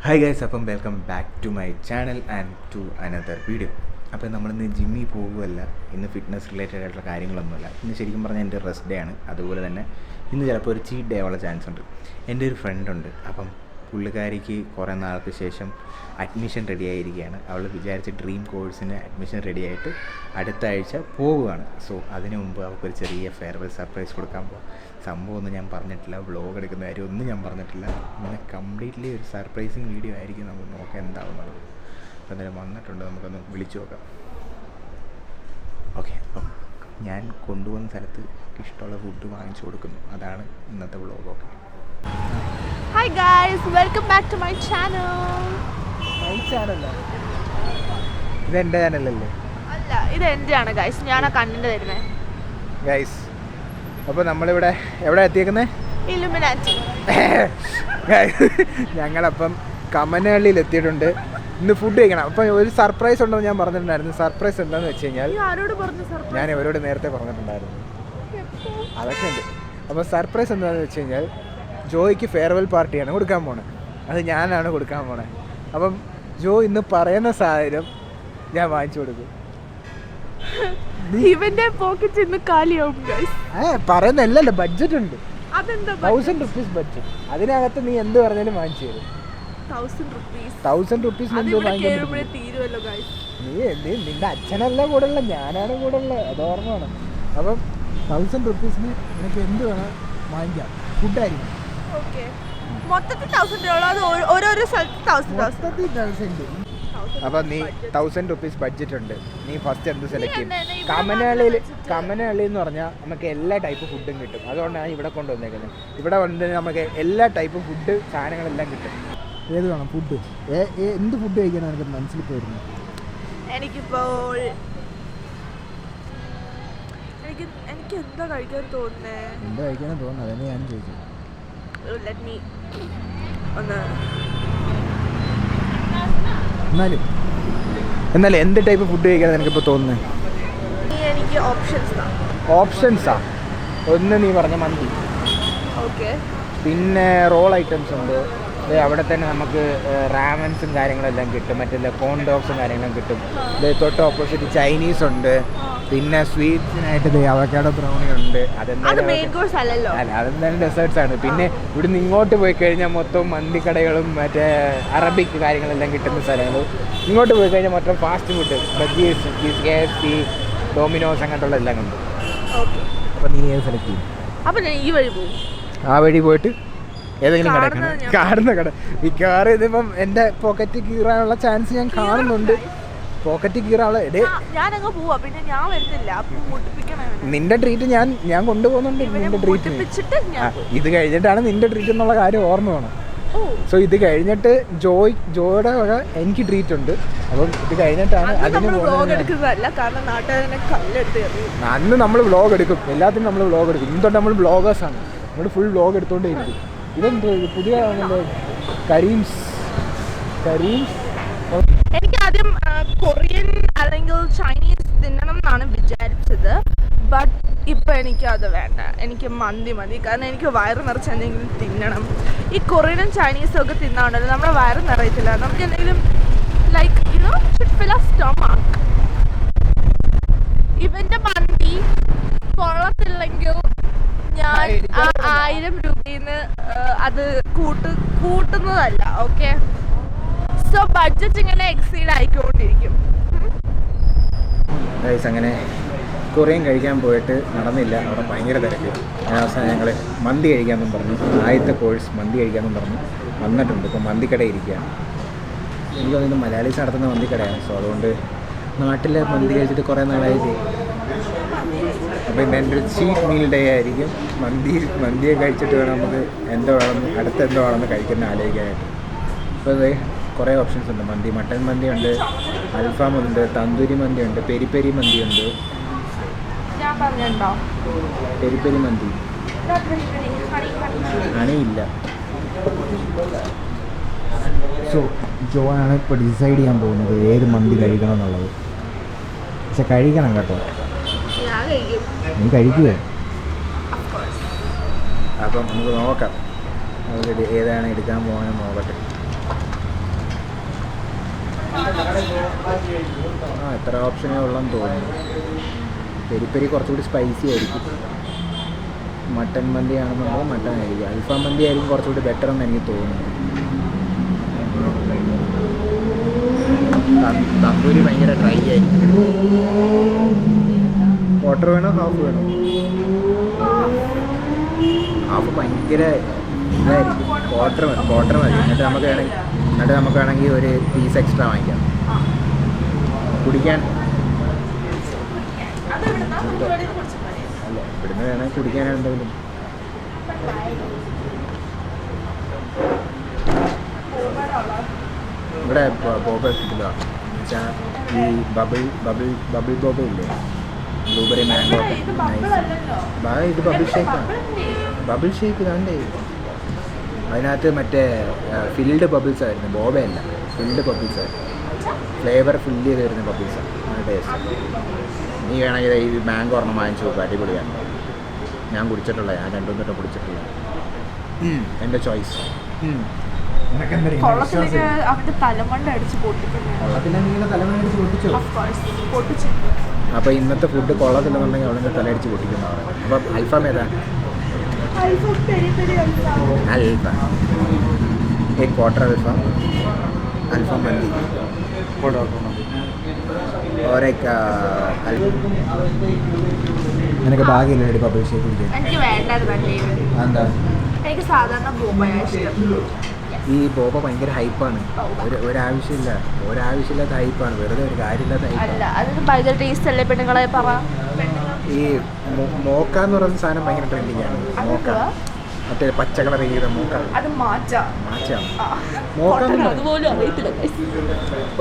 Hi guys, അപ്പം welcome back to my channel and to another video. അപ്പോൾ നമ്മളിന്ന് ജിമ്മിൽ പോകുമല്ല, ഇന്ന് ഫിറ്റ്നസ് റിലേറ്റഡ് ആയിട്ടുള്ള കാര്യങ്ങളൊന്നുമില്ല. ഇന്ന് ശരിക്കും പറഞ്ഞാൽ എൻ്റെ റെസ്റ്റ് ഡേ ആണ്. അതുപോലെ തന്നെ ഇന്ന് ചിലപ്പോൾ ഒരു ചീറ്റ് ഡേ ആവാനുള്ള ചാൻസ് ഉണ്ട്. എൻ്റെ ഒരു ഫ്രണ്ടുണ്ട്, അപ്പം പുള്ളിക്കാരിക്ക് കുറേ നാൾക്ക് ശേഷം അഡ്മിഷൻ റെഡി ആയിരിക്കുകയാണ്. അവൾ വിചാരിച്ച ഡ്രീം കോഴ്സിന് അഡ്മിഷൻ റെഡി ആയിട്ട് അടുത്ത ആഴ്ച പോവുകയാണ്. സോ അതിന് മുമ്പ് അവൾക്കൊരു ചെറിയ ഫെയർവെൽ സർപ്രൈസ് കൊടുക്കാൻ പോകും. സംഭവമൊന്നും ഞാൻ പറഞ്ഞിട്ടില്ല, വ്ളോഗ് എടുക്കുന്ന കാര്യം ഒന്നും ഞാൻ പറഞ്ഞിട്ടില്ല. ഇങ്ങനെ കംപ്ലീറ്റ്ലി ഒരു സർപ്രൈസിങ് വീഡിയോ ആയിരിക്കും. നമുക്ക് നോക്കാം എന്താവുന്നത്. അപ്പോൾ എന്തായാലും വന്നിട്ടുണ്ട്, നമുക്കൊന്ന് വിളിച്ചു നോക്കാം. ഓക്കെ, അപ്പം ഞാൻ കൊണ്ടുപോകുന്ന സ്ഥലത്ത് ഇഷ്ടമുള്ള ഫുഡ് വാങ്ങിച്ചു കൊടുക്കുന്നു. അതാണ് ഇന്നത്തെ vlog. Okay, Hi guys, welcome back to my channel. ഇത് എൻ്റെ ചാനലല്ലേ? അല്ല, ഇത് എന്റെയാണ് ഗൈസ്. ഞാനാ കണ്ടന്റ് തരുന്നത്. ഗൈസ്, അപ്പോൾ നമ്മളിവിടെ എവിടെ എത്തിയേക്കുന്നത്? ഇലുമിനാറ്റി. ഞങ്ങളപ്പം കമനഹള്ളിയിൽ എത്തിയിട്ടുണ്ട്. ഇന്ന് ഫുഡ് കഴിക്കണം. അപ്പം ഒരു സർപ്രൈസ് ഉണ്ടെന്ന് ഞാൻ പറഞ്ഞിട്ടുണ്ടായിരുന്നു. സർപ്രൈസ് എന്താണെന്ന് വെച്ച് കഴിഞ്ഞാൽ ഞാൻ ഇവരോട് നേരത്തെ പറഞ്ഞിട്ടുണ്ടായിരുന്നു. അതൊക്കെ ഉണ്ട്. അപ്പോൾ സർപ്രൈസ് എന്താണെന്ന് വെച്ച് കഴിഞ്ഞാൽ ജോയ്ക്ക് ഫെയർവെൽ പാർട്ടിയാണ് കൊടുക്കാൻ പോണത്. അത് ഞാനാണ് കൊടുക്കാൻ പോണത്. അപ്പം ജോ ഇന്ന് പറയുന്ന സാഹചര്യം ഞാൻ വാങ്ങിച്ചു കൊടുക്കും. ഇവന്റെ പോക്കറ്റ് ഇന്ന് കാലിയാവും ഗൈസ്. പറയുന്നല്ലോ, ബഡ്ജറ്റ് ഉണ്ട്. അതെന്താ 1000 rupees ബഡ്ജറ്റ്. അതിനകത്ത് നീ എന്ത് പറഞ്ഞാലും വാങ്ങിച്ചു തരും. 1000 rupees തീരുമല്ലോ ഗൈസ്. നീ നിന്റെ അച്ഛനല്ല കൂടെ ഉള്ള, ഞാനാണ് കൂടെ ഉള്ളത്. അത് ഓർമ്മ വേണം. അപ്പം 1000 rupees നിനക്ക് എന്ത് വേണം വാങ്ങിക്കാം. ഫുഡായിരിക്കും. മൊത്തത്തിൽ 1000 രൂപ. അത് ഓരോരോ സ്ഥലത്ത് 1000. അപ്പം നീ 1000 rupees ബഡ്ജറ്റ് ഉണ്ട്. നീ ഫസ്റ്റ് എന്ത് സെലക്ട് ചെയ്യും? കമനഹള്ളി എന്ന് പറഞ്ഞാൽ നമുക്ക് എല്ലാ ടൈപ്പ് ഫുഡും കിട്ടും. അതുകൊണ്ടാണ് ഇവിടെ കൊണ്ടുവന്നേക്കുന്നത്. ഇവിടെ വന്നിട്ട് നമുക്ക് എല്ലാ ടൈപ്പ് ഫുഡ് സാധനങ്ങളെല്ലാം കിട്ടും. ഏത് വേണം ഫുഡ്? എന്ത് ഫുഡ് കഴിക്കാനാണ് എനിക്ക് മനസ്സിലിപ്പോൾ വരുന്നത്? എനിക്കിപ്പോൾ എനിക്ക് എന്താ കഴിക്കാൻ തോന്നുന്നേ? എന്താ കഴിക്കാനാണ് തോന്നുന്നത്? അതന്നെ ഞാനും ചോദിച്ചു. എന്നാലും എന്ത് ടൈപ്പ് ഫുഡ് കഴിക്കാനാണ് എനിക്കിപ്പോൾ തോന്നുന്നത്? എനിക്ക് ഓപ്ഷൻസാ? ഒന്ന് നീ പറഞ്ഞ മന്തി, പിന്നെ റോൾ ഐറ്റംസ് ഉണ്ട്. അവിടെ തന്നെ നമുക്ക് റാമൻസും കാര്യങ്ങളെല്ലാം കിട്ടും. മറ്റേ കോൺ ഡോഗ്സും കാര്യങ്ങളും കിട്ടും. തൊട്ട് ഓപ്പോസിറ്റ് ചൈനീസ് ഉണ്ട്. പിന്നെ സ്വീറ്റ്സിനായിട്ട് അവക്കാഡോ ബ്രൗണി ഉണ്ട്. അതെന്തായാലും ഡെസേർട്സ് ആണ്. പിന്നെ ഇവിടുന്ന് ഇങ്ങോട്ട് പോയി കഴിഞ്ഞാൽ മൊത്തം മന്തിക്കടകളും മറ്റേ അറബിക് കാര്യങ്ങളെല്ലാം കിട്ടുന്ന സ്ഥലങ്ങൾ. ഇങ്ങോട്ട് പോയി കഴിഞ്ഞാൽ മൊത്തം fast food, burgers, KFC, Domino's അങ്ങനത്തുള്ള എല്ലാം ഉണ്ട്. അപ്പോൾ നീ ഏത് സെലക്ട് ചെയ്യും? അപ്പോൾ ഞാൻ ഈ വഴി പോകും. ആ വഴി പോയിട്ട് ഏതെങ്കിലും കാണുന്ന കട മിക്കവാറും ഇതിപ്പം എൻ്റെ പോക്കറ്റ് കീറാനുള്ള ചാൻസ് ഞാൻ കാണുന്നുണ്ട്. പോക്കറ്റ് കീറാനുള്ള നിന്റെ ട്രീറ്റ് ഞാൻ കൊണ്ടുപോകുന്നുണ്ട്. നിന്റെ ട്രീറ്റ് ഇത് കഴിഞ്ഞിട്ടാണ് നിന്റെ ട്രീറ്റ് എന്നുള്ള കാര്യം ഓർമ്മ വേണം. സോ ഇത് കഴിഞ്ഞിട്ട് ജോയുടെ വക എനിക്ക് ട്രീറ്റ് ഉണ്ട്. അപ്പം ഇത് കഴിഞ്ഞിട്ടാണ് അതിന് അന്ന് നമ്മൾ വ്ളോഗ് എടുക്കും. എല്ലാത്തിനും നമ്മൾ വ്ളോഗ് എടുക്കും. ഇന്ന് തൊട്ട് നമ്മൾ വ്ളോഗേഴ്സാണ്. നമ്മൾ ഫുൾ വ്ളോഗ് എടുത്തുകൊണ്ടേ ഇരിക്കും. ഇതെന്തോ പുതിയ കരീംസ്. എനിക്ക് ആദ്യം കൊറിയൻ അല്ലെങ്കിൽ ചൈനീസ് തിന്നണം എന്നാണ് വിചാരിച്ചത്. ബട്ട് ഇപ്പം എനിക്ക് അത് വേണ്ട. എനിക്ക് മന്തി മതി. കാരണം എനിക്ക് വയറ് നിറച്ച് എന്തെങ്കിലും തിന്നണം. ഈ കൊറിയനും ചൈനീസും ഒക്കെ തിന്നാണ്ടല്ലോ നമ്മുടെ വയറ് നിറയത്തില്ല. നമുക്ക് എന്തെങ്കിലും like should fill our stomach. ഇവന്റെ മന്തി കൊള്ളത്തില്ലെങ്കിൽ ഞാൻ 1000 രൂപയിന്ന് അത് കൂട്ടുന്നതല്ല. ഓക്കെ, സോ ബഡ്ജറ്റ് ഇങ്ങനെ എക്സീഡ് ആയിക്കൊണ്ടിരിക്കും. അങ്ങനെ കൊറിയൻ കഴിക്കാൻ പോയിട്ട് നടന്നില്ല. അവിടെ ഭയങ്കര തിരക്ക്. അവസാനം ഞങ്ങൾ മന്തി കഴിക്കാമെന്നും പറഞ്ഞു. ആദ്യത്തെ കോഴ്സ് മന്തി കഴിക്കാമെന്നും പറഞ്ഞു വന്നിട്ടുണ്ട്. ഇപ്പോൾ മന്തിക്കട ഇരിക്കുകയാണ്. എനിക്ക് തോന്നുന്നത് മലയാളീസ് നടത്തുന്ന മന്തിക്കടയാണ്. സോ അതുകൊണ്ട് നാട്ടിലെ മന്തി കഴിച്ചിട്ട് കുറേ നാളായിട്ട്. അപ്പോൾ ഇന്ന് എൻ്റെ ഒരു ചീറ്റ് മീൽ ഡേ ആയിരിക്കും. മന്തിയെ കഴിച്ചിട്ട് വേണം നമുക്ക് എന്തോ വേണമെന്ന് കഴിക്കുന്ന ആലോചിക്കാനായിട്ട്. അപ്പോൾ അത് കുറേ ഓപ്ഷൻസ് ഉണ്ട്. മന്തി, മട്ടൻ മന്തി ഉണ്ട്, അൽഫാം ഉണ്ട്, തന്തൂരി മന്തി ഉണ്ട്, പെരി മന്തി ഉണ്ട്. പെരി മന്തി അണിയില്ല. സോ ജോ ആണ് ഇപ്പോൾ ഡിസൈഡ് ചെയ്യാൻ പോകുന്നത് ഏത് മന്തി കഴിക്കണം എന്നുള്ളത്. പക്ഷെ കഴിക്കണം കേട്ടോ. നീ കഴിക്കുക. അപ്പം നമുക്ക് നോക്കാം ഏതാണ് എടുക്കാൻ പോകാൻ നോക്കട്ടെ. ആ എത്ര ഓപ്ഷനേ ഉള്ളെന്ന് തോന്നുന്നു. പെരി പെരി കുറച്ചുകൂടി സ്പൈസി ആയിരിക്കും. മട്ടൻ മന്തി ആണെന്നുണ്ടെങ്കിൽ മട്ടൻ ആയിരിക്കും. അൽഫാം മന്തി ആയിരിക്കും കുറച്ചുകൂടി ബെറ്റർ എന്ന് എനിക്ക് തോന്നുന്നു. തന്തൂരി ഭയങ്കര ഡ്രൈ ആയിരിക്കും. ക്വാർട്ടർ വേണോ ഹാഫ് വേണോ? ഹാഫ് ഭയങ്കര ഇതായിരിക്കും. ക്വാർട്ടർ മതി. എന്നിട്ട് നമുക്ക് വേണമെങ്കിൽ ഒരു പീസ് എക്സ്ട്രാ വാങ്ങിക്കാം കുടിക്കാൻ. അല്ല ഇവിടുന്ന് വേണമെങ്കിൽ കുടിക്കാൻ എന്തെങ്കിലും. ഇവിടെ ബോബ കിട്ടില്ല വെച്ചാൽ ഈ ബബിൾ ബോബ ഇല്ലേ, ബ്ലൂബെറി മാംഗോ. ഇത് ബബിൾ ഷേക്ക് കണ്ടേ. അതിനകത്ത് മറ്റേ ഫിൽഡ് ബബിൾസ് ആയിരുന്നു, ബോബയല്ല, ഫിൽഡ് ബബിൾസ് ആയിരുന്നു. ഫ്ലേവർ ഫില്ല് ചെയ്ത് വരുന്ന ബബിൾസാണ്. നല്ല ടേസ്റ്റ്. നീ വേണമെങ്കിൽ ഈ മാംഗോ ഒരെണ്ണം വാങ്ങിച്ചു നോക്കുക, അടിപൊളിയാണ്. ഞാൻ കുടിച്ചിട്ടുള്ള, ഞാൻ 2-3 വട്ടം കുടിച്ചിട്ടുള്ള. എൻ്റെ ചോയ്സ്. അപ്പോൾ ഇന്നത്തെ ഫുഡ് കൊള്ളത്തില്ലെന്നുണ്ടെങ്കിൽ അവിടെ നിന്ന് തലയടിച്ച് പൊട്ടിക്കുന്നതാണ്. അപ്പം അൽഫാം ഏതാ? അൽഫാം ക്വാർട്ടർ അൽഫാം മന്തി നിനക്ക് ഭാഗ്യമില്ല ബബിൾ ഷേക്ക് കുടിക്കാൻ. എന്താ എനിക്ക് സാധാരണ ഈ ബോബ ഭയങ്കര ഹൈപ്പാണ്. ഒരാവശ്യമില്ലാത്ത ഹൈപ്പാണ്, വെറുതെ ഒരു കാര്യമില്ലാത്ത ഹൈപ്പാണ്. ഈ മോക്കാന്ന് പറയുന്ന സാധനം ഭയങ്കര ട്രെൻഡിങ് ആണ്. മോക്ക മറ്റേ പച്ച കളർ ചെയ്ത മോക്ക.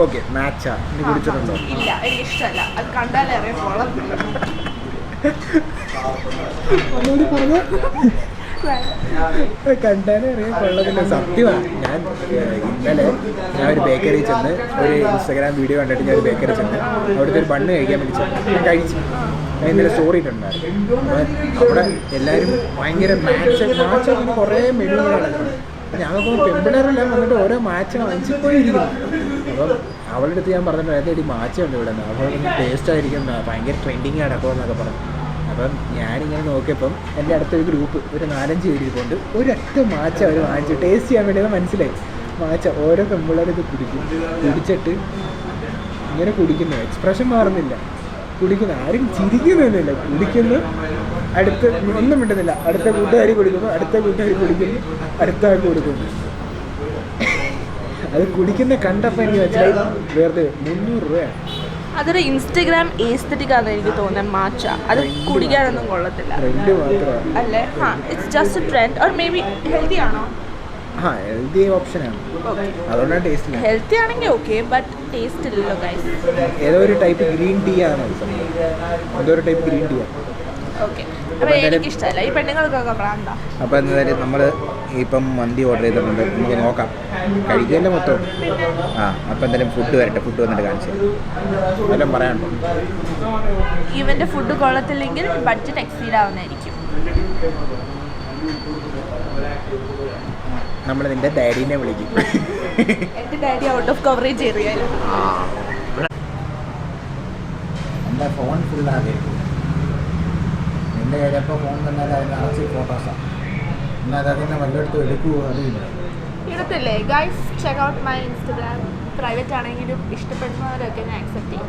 ഓക്കെ മാച്ച നീ കുടിച്ചിട്ടുണ്ടോ? ഇല്ല, എനിക്ക് ഇഷ്ടമല്ല. അത് കണ്ടാലേ അറിയാം. കണ്ടാലേ അറിയാൻ കൊള്ളത്തില്ല. സത്യമാണ്. ഇന്നലെ ഞാൻ ഒരു ബേക്കറി ചെന്ന് ഒരു ഇൻസ്റ്റാഗ്രാം വീഡിയോ കണ്ടിട്ട് ഞാൻ ഒരു ബേക്കറി ചെന്ന് അവിടുത്തെ ഒരു ബണ്ണ് കഴിക്കാൻ വേണ്ടി ചെന്ന് ഞാൻ കഴിച്ചു. ഞാൻ ഇന്നലെ സ്റ്റോറി ഇട്ടുണ്ടായിരുന്നു. അപ്പോൾ അവിടെ എല്ലാവരും ഭയങ്കര മാച്ച് കുറേ മെനുകൾ നടക്കണം. ഞങ്ങൾക്ക് പെമ്പിളരെല്ലാം വന്നിട്ട് ഓരോ മാച്ച് വാങ്ങിച്ച് പോയിരിക്കുന്നു. അപ്പം അവളുടെ അടുത്ത് ഞാൻ പറഞ്ഞിട്ടുണ്ട് ഏതായാലും ഈ മാച്ചുണ്ട് ഇവിടെ നിന്ന്, അപ്പോൾ ടേസ്റ്റ് ആയിരിക്കും, ഭയങ്കര ട്രെൻഡിങ് നടക്കുമെന്നൊക്കെ പറഞ്ഞു. അപ്പം ഞാനിങ്ങനെ നോക്കിയപ്പം എൻ്റെ അടുത്തൊരു ഗ്രൂപ്പ് ഒരു 4-5 പേര് ഇരിപ്പുണ്ട്. ഒരൊറ്റ മാച്ച അവർ വാങ്ങിച്ചു ടേസ്റ്റ് ചെയ്യാൻ വേണ്ടി. മനസ്സിലായി മാച്ച ഓരോ പെമ്പിള്ളേർ ഇത് കുടിച്ചിട്ട് ഇങ്ങനെ കുടിക്കുന്നു, എക്സ്പ്രഷൻ മാറുന്നില്ല, കുടിക്കുന്നു, ആരും ചിരിക്കുന്നൊന്നുമില്ല, കുടിക്കുന്നു, അടുത്ത് ഒന്നും മിണ്ടുന്നില്ല, അടുത്ത കൂട്ടുകാർ കുടിക്കുന്നു, അടുത്ത കൂട്ടുകാർ കുടിക്കുന്നു, അടുത്ത ആൾ കൊടുക്കുന്നു. അത് കുടിക്കുന്ന കണ്ടപ്പോൾ എനിക്ക് വെച്ചാൽ വെറുതെ 300 രൂപയാണ്. അതൊരു ഇൻസ്റ്റഗ്രാം ഏസ്തെറ്റിക് ആണെന്ന് എനിക്ക് തോന്നുന്നത്. മാച്ച അത് കുടിക്കാനൊന്നും കൊള്ളത്തില്ല അല്ലേ? It's just A trend. Or may be healthy ആണോ? ഹെൽത്തി ഓപ്ഷനാണ്, അതുകൊണ്ടാണ് ടേസ്റ്റ്. ഹെൽത്തി ആണെങ്കിൽ ഓക്കെ, ബട്ട് ടേസ്റ്റ് ഇല്ലല്ലോ ഗൈസ്. ഏതോ ഒരു ടൈപ്പ് ഗ്രീൻ ടീ ആണ്, ഏതോ ഒരു ടൈപ്പ് ഗ്രീൻ ടീ ആണ്. ഓക്കെ, അപ്പോൾ എനിക്ക് ഇഷ്ടമല്ല. ഈ പെണ്ണുങ്ങൾക്കൊക്കെ പ്രാന്താ. അപ്പോൾ എന്തായാലും നമ്മൾ ഇപ്പം മന്തി ഓർഡർ ചെയ്തിട്ടുണ്ട്, നമുക്ക് നോക്കാം. കഴിക്കുകയല്ലേ മൊത്തം. അപ്പോൾ എന്തായാലും ഫുഡ് വരട്ടെ, ഫുഡ് വന്നിട്ട് കാണിച്ചു എല്ലാം പറയാനുണ്ടോ? ഇവൻ്റെ ഫുഡ് കൊള്ളത്തില്ലെങ്കിൽ ബഡ്ജറ്റ് എക്സീഡ് ആവുന്നതായിരിക്കും. നമ്മൾ നിൻ്റെ ഡാഡീനെ വിളിക്കും. എൻ്റെ ഡാഡി ഔട്ട് ഓഫ് കവറേജ് ഏരിയയിൽ. എൻ്റെ ഫോൺ ഫുള്ളാകെ നിൻ്റെ കയ്യിലപ്പോൾ ഫോൺ തന്നാൽ അതിന് നിറച്ച് ഫോട്ടോസാണ്. എന്നാൽ അതിനെ വല്ലയിടത്തും എടുക്കുമോ? അതില്ല, ഇടത്തില്ലേ guys. Check out my Instagram. Private ആണെങ്കിലും ഇഷ്ടപ്പെടുന്നവരൊക്കെ ഞാൻ അക്സെപ്റ്റ് ചെയ്യും.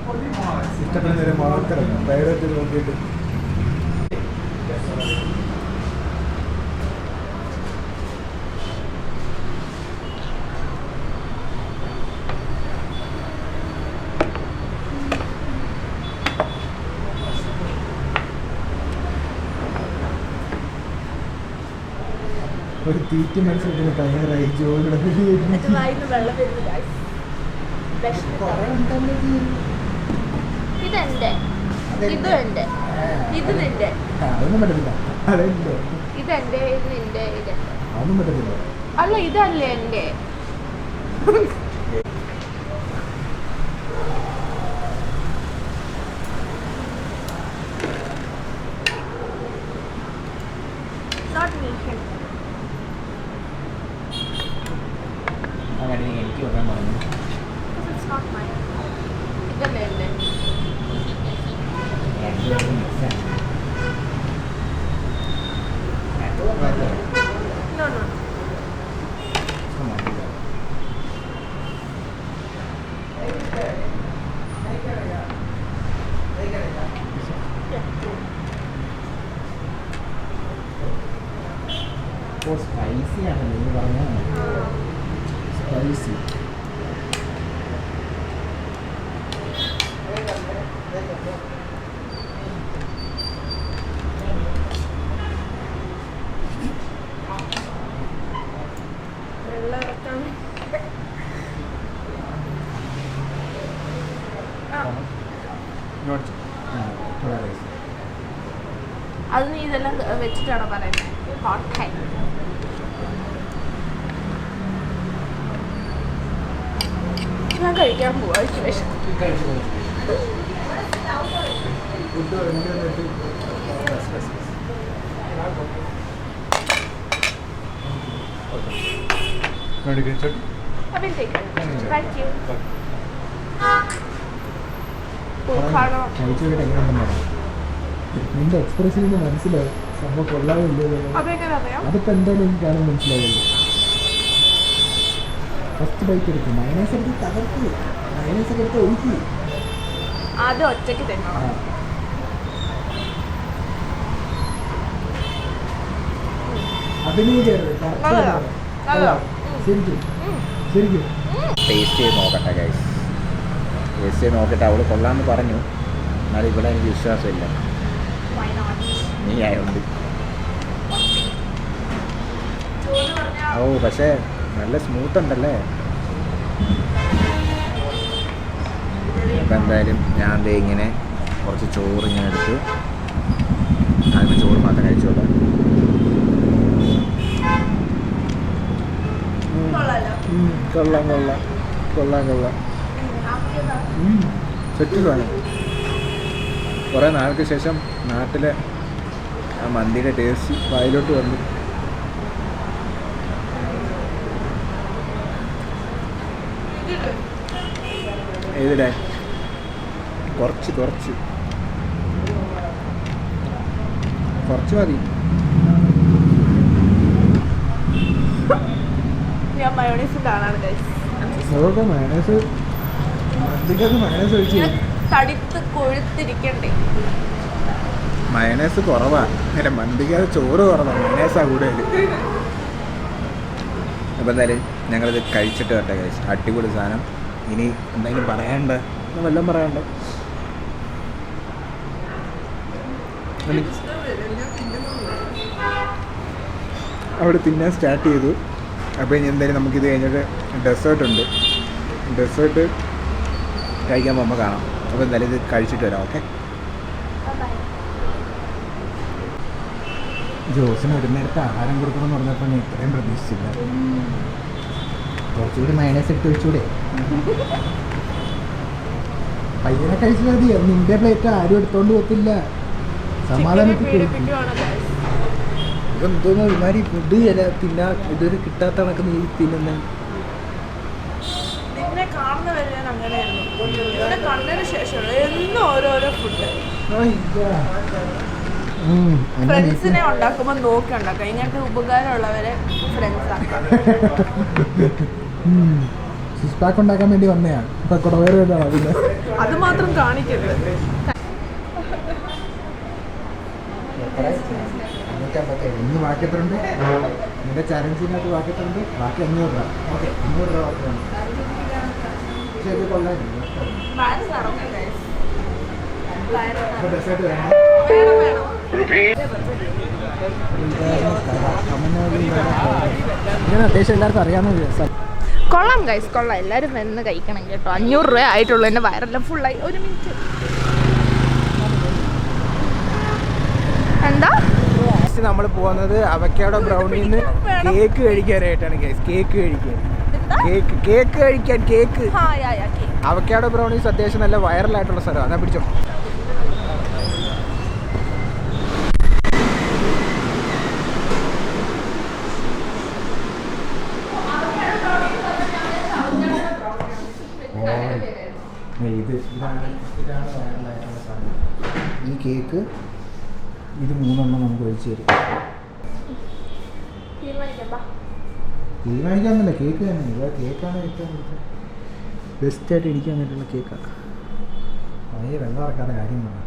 ഇഷ്ടപ്പെടുന്നവരെ മാത്രം പ്രൈവറ്റ് നോക്കിയിട്ട്. ഒരു തീറ്റ മത്സരത്തിന് തയ്യാറായി ജോലിയുടെ ഇതെന്റെ, ഇത് എന്റെ, ഇത് നിന്റെ. അതൊന്നും പറ്റത്തില്ല. അതെന്റെ, ഇതെന്റെ, ഇത് നിന്റെ, ഇതെന്റെ. അതൊന്നും പറ്റത്തില്ല. അല്ല ഇതല്ലേ എന്റെ. അങ്ങനെ എനിക്ക് പറയാൻ പറഞ്ഞു. It's not mine. ഇതല്ലേ അല്ലേ? No, no. സ്പൈസി ആണല്ലോ എന്ന് പറഞ്ഞാൽ സ്പൈസി. അത് നീ ഇതെല്ലാം വെച്ചിട്ടാണോ പറയുന്നത്? Hot high. ഞാൻ കഴിക്കാൻ പോവാ. നിന്റെ എക്സ്പ്രഷൻ മനസ്സിലാവും സംഭവം കൊള്ളാവില്ലേ? അതിപ്പോ എന്തായാലും എനിക്ക് കാണാൻ മനസ്സിലാവില്ല. ഫസ്റ്റ് ബൈക്ക് എടുക്കും, മൈനസ് എടുത്ത് തകർത്ത്, മൈനസ് ഒക്കെ എടുത്ത് ഒഴുക്കി അത് ഒറ്റയ്ക്ക് തന്നെ. അഭിനയിക്കരുത്, ശരിക്കും ശരിക്കും ടേസ്റ്റ് ചെയ്ത് നോക്കട്ടെ ഗൈസ്. ടേസ്റ്റ് ചെയ്ത് നോക്കട്ടെ. അവൾ കൊള്ളാമെന്ന് പറഞ്ഞു, എന്നാലും ഇവിടെ എനിക്ക് വിശ്വാസമില്ല. നീ ആയതുകൊണ്ട്. ഓ പക്ഷേ നല്ല സ്മൂത്ത് ഉണ്ടല്ലേ. അപ്പം എന്തായാലും ഞാൻ ദേ ഇങ്ങനെ കുറച്ച് ചോറ് ഇങ്ങനെ എടുത്ത് അതിന് ചോറ് മാത്രം കഴിച്ചോളാം. കൊള്ളാം കൊള്ളാം കൊള്ളാം കൊള്ളാം. സെറ്റ് വേണം. കുറേ നാൾക്ക് ശേഷം നാട്ടിലെ ആ മന്തിയുടെ ടേസ്റ്റ് വായിലോട്ട് വന്നു. ഏതിടാൻ? കുറച്ച് കുറച്ച് കുറച്ച് മതി. ഞാൻ മയോണൈസിന്റെ ആളാണ് മൈനസ് മൈനസ് ഒഴിച്ച് തടിത്ത് കൊഴുത്തിരിക്കണ്ടേ. മയണൈസ് കുറവാണ്. അങ്ങനെ മന്തിക്കകത്ത് ചോറ് കുറവാണ്, മയണൈസാണ് കൂടുതൽ. അപ്പോൾ എന്തായാലും ഞങ്ങളിത് കഴിച്ചിട്ട് കേട്ടെ കഴിച്ചു. അടിപൊളി സാധനം. ഇനി എന്തെങ്കിലും പറയാനുണ്ട്? വല്ലതും പറയാനുണ്ടോ? അവിടെ തിന്നാൻ സ്റ്റാർട്ട് ചെയ്തു. അപ്പോൾ ഇനി എന്തായാലും നമുക്കിത് കഴിഞ്ഞിട്ട് ഡെസേർട്ട് ഉണ്ട്. ഡെസേർട്ട് കഴിക്കാൻ പോകുമ്പോൾ കാണാം. അപ്പോൾ എന്തായാലും ഇത് കഴിച്ചിട്ട് വരാം. ഓക്കെ. ജോസിന് ഒരു നേരത്തെ ആഹാരം കൊടുക്കണമെന്ന് പറഞ്ഞപ്പോൾ ഞാൻ ഇത്രയും പ്രതീക്ഷിച്ചില്ല. കുറച്ചുകൂടി മൈനസ് എടുത്ത് വെച്ചൂടെ? പയ്യനെ കഴിച്ചാൽ മതി. നിന്റെ പ്ലേറ്റ് ആരും എടുത്തോണ്ട് പോകത്തില്ല. സമാധാനത്തിൽ ഇതെന്തോന്നോ ഇമാതിരി ഫുഡ് തിന്നാ ഇതൊരു കിട്ടാത്ത കണക്ക് നീ തിന്നുന്ന. നിന്നെ കാണുന്നവരെ ഞാൻ അങ്ങനെയായിരുന്നു. നിന്നെ കണ്ടതിന് ശേഷം എന്നും ഓരോരോ ഫുഡ്. ഫ്രണ്ട്സിനെ ഉണ്ടാക്കുമ്പോൾ നോക്കി ഉണ്ടാക്കാം. ഇങ്ങനത്തെ ഉപകാരമുള്ളവരെ ഫ്രണ്ട്സ് ആക്കാം. സിക്സ് പാക്ക് ഉണ്ടാക്കാൻ വേണ്ടി വന്നതാണ്. ഇപ്പൊ കുടവേറെ അതിന്റെ അത് മാത്രം കാണിക്കരുത്. ഇന്ന് ബാക്കി എത്ര ഉണ്ട്? നിന്റെ ചലഞ്ചിനകത്ത് ബാക്കി എത്ര ഉണ്ട്? ബാക്കി 500 രൂപ. ഓക്കെ, 500 രൂപ ബാക്കിയാണ്. പക്ഷേ ഇത് കൊള്ളായിരുന്നു. ഡെസേർട്ട് വേണം. ഇങ്ങനെ അത്യാവശ്യം എല്ലാവർക്കും അറിയാവുന്ന കൊള്ളാം ഗൈസ്, കൊള്ളാം. എല്ലാവരും വന്ന് കഴിക്കണം കേട്ടോ. 500 രൂപ ആയിട്ടുള്ളൂ. എൻ്റെ വയറെല്ലാം ഫുള്ളായി. ഒരു മിനിറ്റ്. എന്താ നമ്മൾ പോകുന്നത് അവക്കാഡോ ബ്രൗണിന്ന് കേക്ക് കഴിക്കാനായിട്ടാണ് ഗൈസ്. കേക്ക് കഴിക്കാൻ കേക്ക് അവക്കാഡോ ബ്രൗണീസ് അത്യാവശ്യം നല്ല വൈറലായിട്ടുള്ള സ്ഥലമാണ്. അതാ പിടിച്ചോ. ഇതാണ് വൈറലായിട്ടുള്ള സാധനം. ഈ കേക്ക് ഇത് 3 നമുക്ക് ഒഴിച്ച് തരും. തീരുമാനിക്കാമെന്നല്ല, കേക്ക് തന്നെ. ഇവിടെ കേക്കാണ് ഏറ്റവും ബെസ്റ്റായിട്ട് ഇരിക്കാൻ വേണ്ടിയിട്ടുള്ള കേക്കാണ്. ഭയങ്കര വെള്ളം ഇറക്കാത്ത കാര്യം വേണം.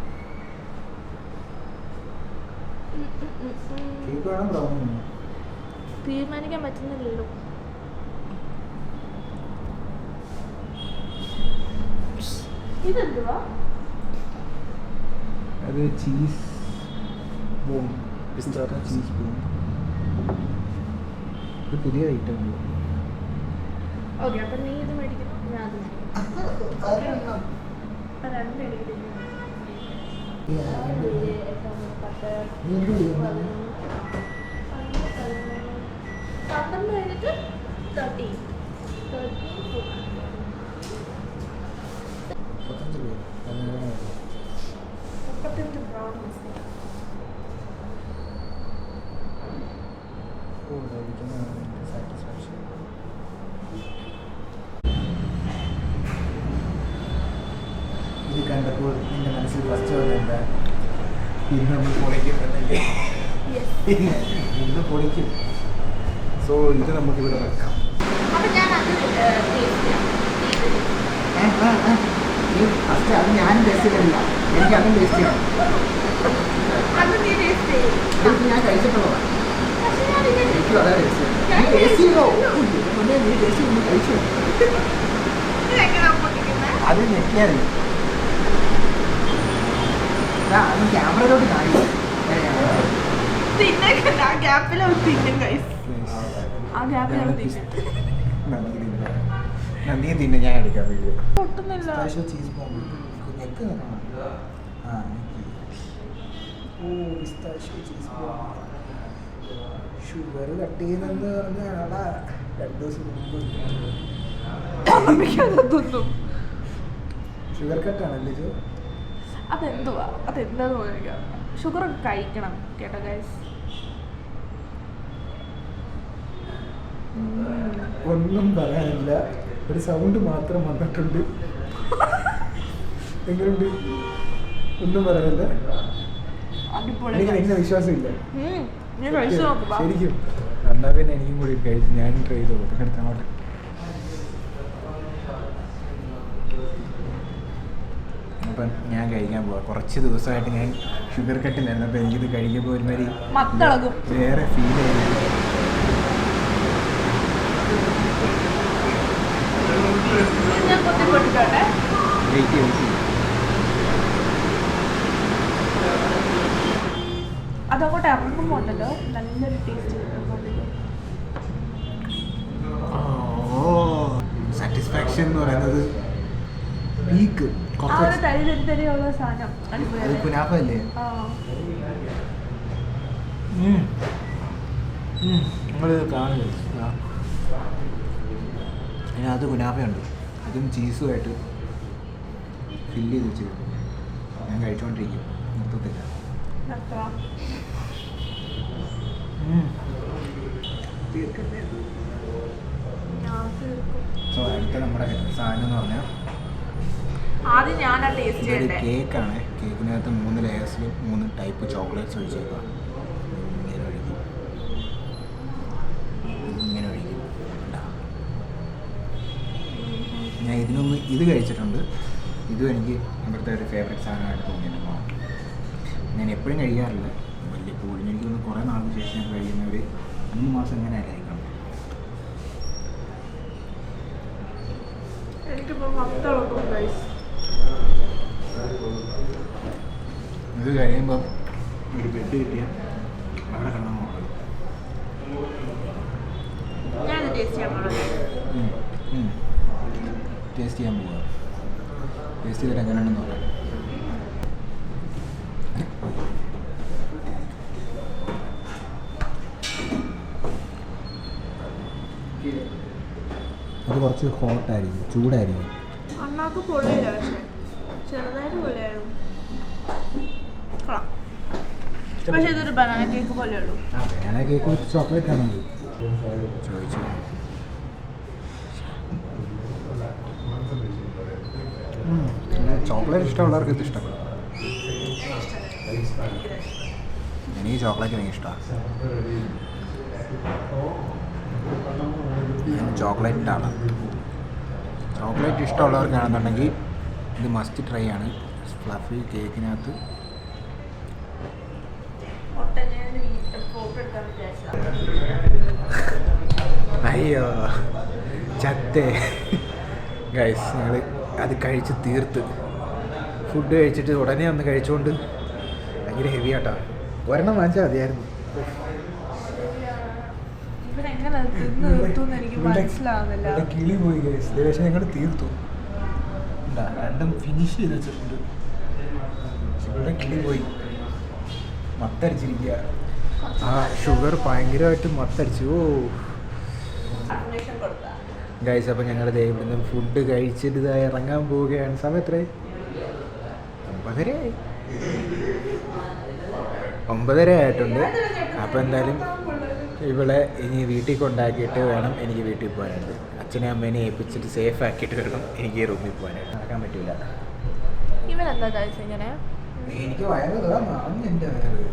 കേക്ക് വേണം, ബ്രൗണി വേണം. തീരുമാനിക്കാൻ പറ്റുന്നില്ലല്ലോ. ഇതെന്തുവാ? അത് ചീസ് ബോം, ചീസ് ബോം. ഇത് പുതിയ ഐറ്റം ഉണ്ട്. ഓക്കെ, അപ്പം നീ ഇത് മേടിക്കുന്നു, ഞാൻ അത് മേടിക്കും. രണ്ട് മേടിക്കുന്നു. നീ എന്ത് ചെയ്യുന്നു? 12 കഴിഞ്ഞിട്ട് 13. 35 പേര്. 35 ബ്രൗൺ മസാല. സാറ്റിസ്ഫാക്ഷൻ. ഇത് കണ്ടപ്പോൾ നിന്റെ മനസ്സിൽ ഫസ്റ്റ് വന്നത് എന്താ? ഇന്ന് നമ്മൾ പൊളിക്കുന്നില്ലേ? ഇന്ന് പൊളിക്കും. സോ ഇത് നമുക്കിവിടെ വെക്കാം. അപ്പം ഞാൻ അത് ടേസ്റ്റ് ചെയ്യാം. ഫസ്റ്റ് അത് ഞാനും ടേസ്റ്റ് ചെയ്തില്ല. എനിക്ക് അതും ടേസ്റ്റ് ചെയ്യണം. അത് നീ ടേസ്റ്റ് ചെയ്യും. ഇത് ഞാൻ കഴിച്ചിട്ടുള്ളതാണ്. പക്ഷെ ഞാനിത് എനിക്കും അതാ ടേസ്റ്റ് ചെയ്യണം. നീ ടേസ്റ്റ് ചെയ്തോ? നീ ടേസ്റ്റ് ചെയ്ത് കഴിച്ചു. ഇതെങ്ങനെയാ പൊട്ടിക്കുന്നത്? അത് ഞെക്കിയാൽ അത് ക്യാമറയിലോട്ട് കാണിക്കും. തിന്നേക്കണ്ട, ആ ഗ്യാപ്പിൽ അവർ തിന്നും guys. ആ ഗ്യാപ്പിൽ അവർ തിന്നും. നന്ദിയെ തിന്നെ ഞാൻ എടുക്കാം വീഡിയോ. പൊട്ടുന്നില്ല. ചീസ് ബോംബ് നെക്ക് ചീസ് ബോംബ്. ഷുഗർ കട്ട് ചെയ്യുന്നെന്ന് പറഞ്ഞ ആളാ 2 ദിവസം മുമ്പ്. തിന്നും. ഷുഗർ കട്ടാണല്ലേ ഇത്? അതെന്തുവാ? അതെന്താന്ന് പറയാം. ഷുഗർ ഒക്കെ കഴിക്കണം കേട്ടോ ഗൈസ്. ഒന്നും പറയാനില്ല, ഒരു സൗണ്ട് മാത്രം വന്നിട്ടുണ്ട്. എങ്ങനെയുണ്ട്? ഒന്നും പറയാനില്ല. അടിപൊളി. എനിക്ക് നിന്നെ വിശ്വാസമില്ല ഞാൻ കഴിച്ചു നോക്കുമ്പോ ശരിക്കും. എന്നാൽ പിന്നെ എനിക്കും കൂടി കഴിച്ചു, ഞാനും ട്രൈ ചെയ്ത് നോക്കും. അടുത്തങ്ങോട്ട് അപ്പം ഞാൻ കഴിക്കാൻ പോവാം. കുറച്ച് ദിവസമായിട്ട് ഞാൻ ഷുഗർ കട്ടിലായിരുന്നു. അപ്പം എനിക്കിത് കഴിക്കുമ്പോൾ ഒരുമാതിരി മത്തിളകും. വേറെ ഫീൽ ചെയ്യുന്നു. ഞാൻ കൊത്തി പൊട്ടിക്കോട്ടെ. വെയിറ്റ്. അതങ്ങോട്ട് ഇറങ്ങുമ്പോൾ ഉണ്ടല്ലോ നല്ലൊരു ടേസ്റ്റ് കിട്ടും. സാറ്റിസ്ഫാക്ഷൻ എന്ന് പറയുന്നത് പീക്ക്. ആ ഒരു തരിയുള്ള സാധനം അത് അടിപൊളിയല്ലേ? കുനാഫ അല്ലേ? ആ. നമ്മൾ കാണില്ല. അതിനകത്ത് കുനാഫയുണ്ട്. അതും ചീസുമായിട്ട് ഫില്ല് ചെയ്ത് വെച്ചിരുന്നു. ഞാൻ കഴിച്ചുകൊണ്ടിരിക്കും, നിർത്തത്തില്ല. നിർത്താ. ഞാൻ തീർക്കും. സോ അടുത്ത നമ്മുടെ സാധനം എന്ന് പറഞ്ഞാൽ ആദ്യം ഞാനാ ടേസ്റ്റ് ഇതൊരു ചെയ്യണ്ടേ? കേക്കാണ്. കേക്കിനകത്ത് 3 ലെയേഴ്സിൽ 3 ടൈപ്പ് ചോക്ലേറ്റ്സ് ഒഴിച്ചേക്കാം. ഇങ്ങനെ ഒഴിക്കും, ഇങ്ങനെ ഒഴിക്കും. ഞാൻ ഇത് കഴിച്ചിട്ടുണ്ട്. ഇതും എനിക്ക് ഇവിടുത്തെ ഒരു ഫേവറേറ്റ് സാധനമായിട്ട് തോന്നിയിട്ടുണ്ട്. ഞാൻ എപ്പോഴും കഴിക്കാറില്ല, വലിയ കൂടുതൽ എനിക്ക് തോന്നുന്നു കുറേ നാൾക്ക് ശേഷം ഞാൻ കഴിക്കുന്ന ഒരു 3 മാസം എങ്ങനെ ആയിരിക്കണം. എനിക്കിപ്പോൾ മത്തിളകും ഗൈസ്. ഇത് കഴിയുമ്പോൾ ഒരു ബെഡ് കിട്ടിയാൽ അവിടെ കിടന്നു നോക്കണം. ഞാനത് ടേസ്റ്റ് ചെയ്യാൻ പോകണം. ടേസ്റ്റ് ചെയ്യാൻ പോവുക. ടേസ്റ്റ് ചെയ്തിട്ട് എങ്ങനെയുണ്ടെന്ന് നോക്കാം. അത് കുറച്ച് ഹോട്ടായിരിക്കും, ചൂടായിരിക്കും. അണ്ണാക്ക് പൊള്ളിയില്ല, പക്ഷേ ചെറുതായിട്ട് പൊള്ളിയായിരുന്നു. കൊള്ളാം. പക്ഷേ ഇതൊരു ബനാന കേക്ക് പോലെ ഉള്ളൂ. ആ ബനാന കേക്ക് വിത്ത് ചോക്ലേറ്റ് ആണത്. ചോദിച്ചു ചോക്ലേറ്റ് ഇഷ്ടമുള്ളവർക്ക് ഇത് ഇഷ്ടപ്പെടും. എനിക്ക് ചോക്ലേറ്റ് ഭയങ്കര ഇഷ്ടമാണ്. ചോക്ലേറ്റിൻ്റെ ആളാണ്. ചോക്ലേറ്റ് ഇഷ്ടമുള്ളവർക്കാണെന്നുണ്ടെങ്കിൽ ഇത് മസ്റ്റ് ട്രൈ ആണ്. ഫ്ലഫി കേക്കിനകത്ത് അയ്യോ ചത്തേ ഗൈസ്. ഞങ്ങൾ അത് കഴിച്ച് തീർത്ത് ഫുഡ് കഴിച്ചിട്ട് ഉടനെ ഒന്ന് കഴിച്ചുകൊണ്ട് ഭയങ്കര ഹെവി ആട്ടാ. ഒരെണ്ണം വാങ്ങിച്ചാൽ മതിയായിരുന്നു. കിളി പോയി ഗൈസ്. പക്ഷേ ഞങ്ങൾ തീർത്തു. രണ്ടും ഫിനിഷ് ചെയ്ത് വെച്ചിട്ടുണ്ട്. ഇവിടെ കിളി പോയി മത്തടിച്ചിരിക്കുക. ആ ഷുഗർ ഭയങ്കരമായിട്ട് മത്തടിച്ചു. ഓ ഗൈസ്, അപ്പോൾ ഞങ്ങൾ ഇവിടുന്ന് ഫുഡ് കഴിച്ചിട്ട് ഇതായി ഇറങ്ങാൻ പോവുകയാണ്. സമയം എത്രയായി? 9:30 ആയിട്ടുണ്ട്. അപ്പോൾ എന്തായാലും ഇവളെ ഇനി വീട്ടിൽ കൊണ്ടാക്കിയിട്ട് വേണം എനിക്ക് വീട്ടിൽ പോകാനായിട്ട്. അച്ഛനെ അമ്മേനെ ഏൽപ്പിച്ചിട്ട് സേഫ് ആക്കിയിട്ട് വേണം എനിക്ക് റൂമിൽ പോകാനായിട്ട്. നടക്കാൻ പറ്റില്ല. എനിക്ക് വയറ് നിറഞ്ഞു. എൻ്റെ വയറ്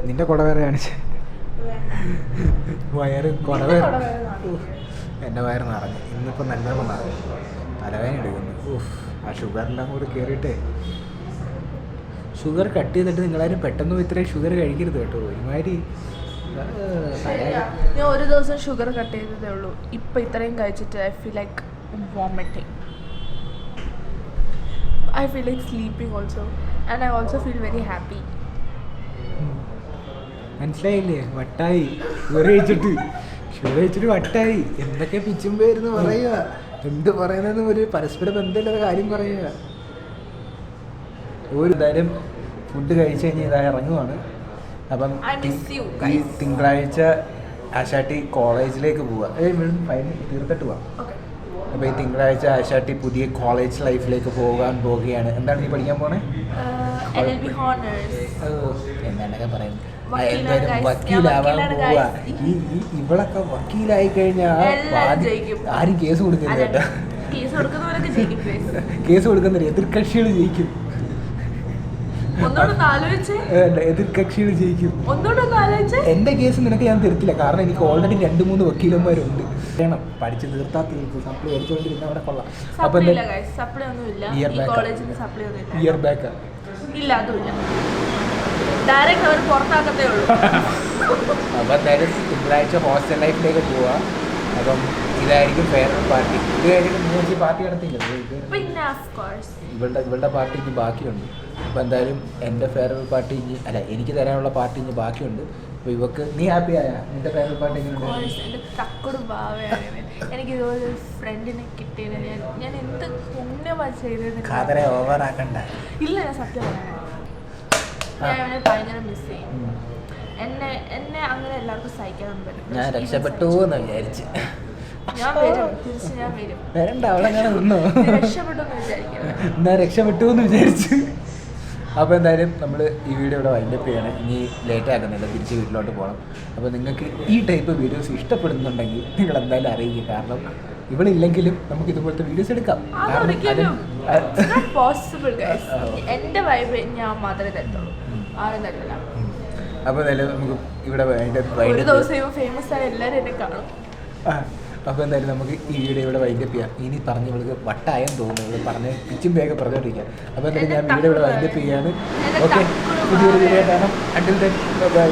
നിന്റെ കുടവേറെ കാണിച്ച വയറ് കുടവേറെ. എൻ്റെ വയറ് നിറഞ്ഞു. ഇന്നിപ്പോൾ നല്ലോണം നിറഞ്ഞു. തലവേദന എടുക്കുന്നു. ആ ഷുഗറെല്ലാം കൂടി കയറിയിട്ടേ. ഷുഗർ കട്ട് ചെയ്തിട്ട് നിങ്ങളാരും പെട്ടെന്ന് ഇത്രയും ഷുഗർ കഴിക്കരുത് കേട്ടോ. ഒരുമാതിരി ഞാൻ ഒരു ദിവസം ഷുഗർ കട്ട് ചെയ്തതേ ഉള്ളൂ. ഇപ്പം ഇത്രയും കഴിച്ചിട്ട് I feel like vomiting. I feel like sleeping also, and I also feel very happy. മനസ്സിലായില്ലേ? വട്ടായി ഷുഗർ കഴിച്ചിട്ട് വട്ടായി. എന്തൊക്കെ പിച്ചും പേരുന്ന് പറയുക. എന്ത് പറയുന്നതെന്ന് ഒരു പരസ്പര ബന്ധമില്ലാത്ത കാര്യം പറയുക. ഒരു തരം ഫുഡ് കഴിച്ച് കഴിഞ്ഞാൽ ഇതായി ഇറങ്ങുവാണ്. അപ്പം ഈ തിങ്കളാഴ്ച ആശാട്ടി കോളേജിലേക്ക് പോവുക. തീർത്തിട്ട് പോവാം. അപ്പോൾ ഈ തിങ്കളാഴ്ച ആശാട്ടി പുതിയ കോളേജ് ലൈഫിലേക്ക് പോവുകയാണ്. എന്താണ് നീ പഠിക്കാൻ പോണേ? എന്താണ്ടൊക്കെ പറയുന്നത്. എന്തായാലും വക്കീലാവാൻ പോവാ. ഇവളൊക്കെ വക്കീലായി കഴിഞ്ഞാൽ ആരും കേസ് കൊടുക്കില്ല കേട്ടോ. കേസ് കൊടുക്കുന്നില്ല. എതിർകക്ഷികൾ ജയിക്കും. എതിർകക്ഷികൾ ജയിക്കും. എന്റെ കേസ് നിനക്ക് ഞാൻ തരത്തില്ല. കാരണം എനിക്ക് ഓൾറെഡി 2-3 വക്കീലന്മാരുണ്ട്. വേണം പഠിച്ച് തീർത്താ തീർത്ത്. സപ്ലൈ അടിച്ചുകൊണ്ടിരുന്ന അവിടെ കൊള്ളാം. അപ്പൊ ഇയർ ബാക്ക് ഇല്ല, അതുമില്ല. ഡയറക്റ്റ് അവർ പുറത്താക്കത്തേ ഉള്ളൂ. അപ്പം എന്തായാലും തിങ്കളാഴ്ച ഹോസ്റ്റൽ ലൈഫിലേക്ക് പോവാ. അപ്പം ഇതായിരിക്കും ഫെയർവെൽ പാർട്ടി. ഇത് കഴിഞ്ഞിട്ട് മൂന്ന് പാർട്ടി നടത്തില്ല. ഇവളുടെ പാർട്ടി ഇനി ബാക്കിയുണ്ട്. അപ്പോൾ എന്തായാലും എൻ്റെ ഫെയർവെൽ പാർട്ടി ഇനി എനിക്ക് തരാനുള്ള പാർട്ടി ഇനി ബാക്കിയുണ്ട്. അപ്പോൾ ഇവക്ക് നീ ഹാപ്പി ആയ? നിന്റെ ഫെയർവെൽ പാർട്ടി എനിക്ക് ഇതുപോലെ ഫ്രണ്ടിനെ കിട്ടിയത് ഞാൻ എന്ത് പുണ്യമായി ചെയ്തത്. ഖാദറെ ഓവറാക്കണ്ട. ഇല്ല, ഞാൻ സത്യം പറയാൻ ഞാൻ ഭയങ്കര മിസ് ചെയ്യും. എന്നെ അങ്ങനെ എല്ലാവർക്കും സഹിക്കാനൊന്നും പറ്റില്ല. ഞാൻ രക്ഷപ്പെട്ടു എന്ന് വിചാരിച്ചു. ഞാൻ വരും, തിരിച്ച് ഞാൻ വരും. വരണ്ട, അവിടെ അങ്ങനെ നിന്നോ. രക്ഷപ്പെട്ടു എന്ന് വിചാരിക്കണം. എന്നാ രക്ഷപ്പെട്ടു എന്ന് വിചാരിച്ചു. അപ്പോൾ എന്തായാലും നമ്മൾ ഈ വീഡിയോ ഇവിടെ വൈൻഡപ്പ് ചെയ്യണം. ഇനി ലേറ്റ് ആക്കുന്നില്ല, തിരിച്ച് വീട്ടിലോട്ട് പോകണം. അപ്പോൾ നിങ്ങൾക്ക് ഈ ടൈപ്പ് വീഡിയോസ് ഇഷ്ടപ്പെടുന്നുണ്ടെങ്കിൽ നിങ്ങൾ എന്തായാലും അറിയിക്കുക. കാരണം ഇവളില്ലെങ്കിലും നമുക്ക് ഇതുപോലത്തെ വീഡിയോസ് എടുക്കാം. എൻ്റെ വൈബ് ഞാൻ മാത്രമേ തരത്തുള്ളൂ, ആരും തരില്ല. അപ്പോൾ എന്തായാലും നമുക്ക് ഇവിടെ ഒരു ദിവസം ഫേമസ് ആയ എല്ലാവരും എന്നെ കാണും. അപ്പോൾ എന്തായാലും നമുക്ക് ഈ വീഡിയോ ഇവിടെ വൈൻഡപ്പ് ചെയ്യാം. ഇനി പറഞ്ഞ് ഇവൾക്ക് വട്ടായെന്ന് തോന്നുന്നു. പറഞ്ഞ് പിച്ചും വേഗം പറഞ്ഞോണ്ടിരിക്കാം. അപ്പോൾ എന്തായാലും ഞാൻ വീഡിയോ ഇവിടെ വൈൻഡപ്പ് ചെയ്യാണ്. ഓക്കെ, പുതിയൊരു വീഡിയോ കാണാം. Until then bye.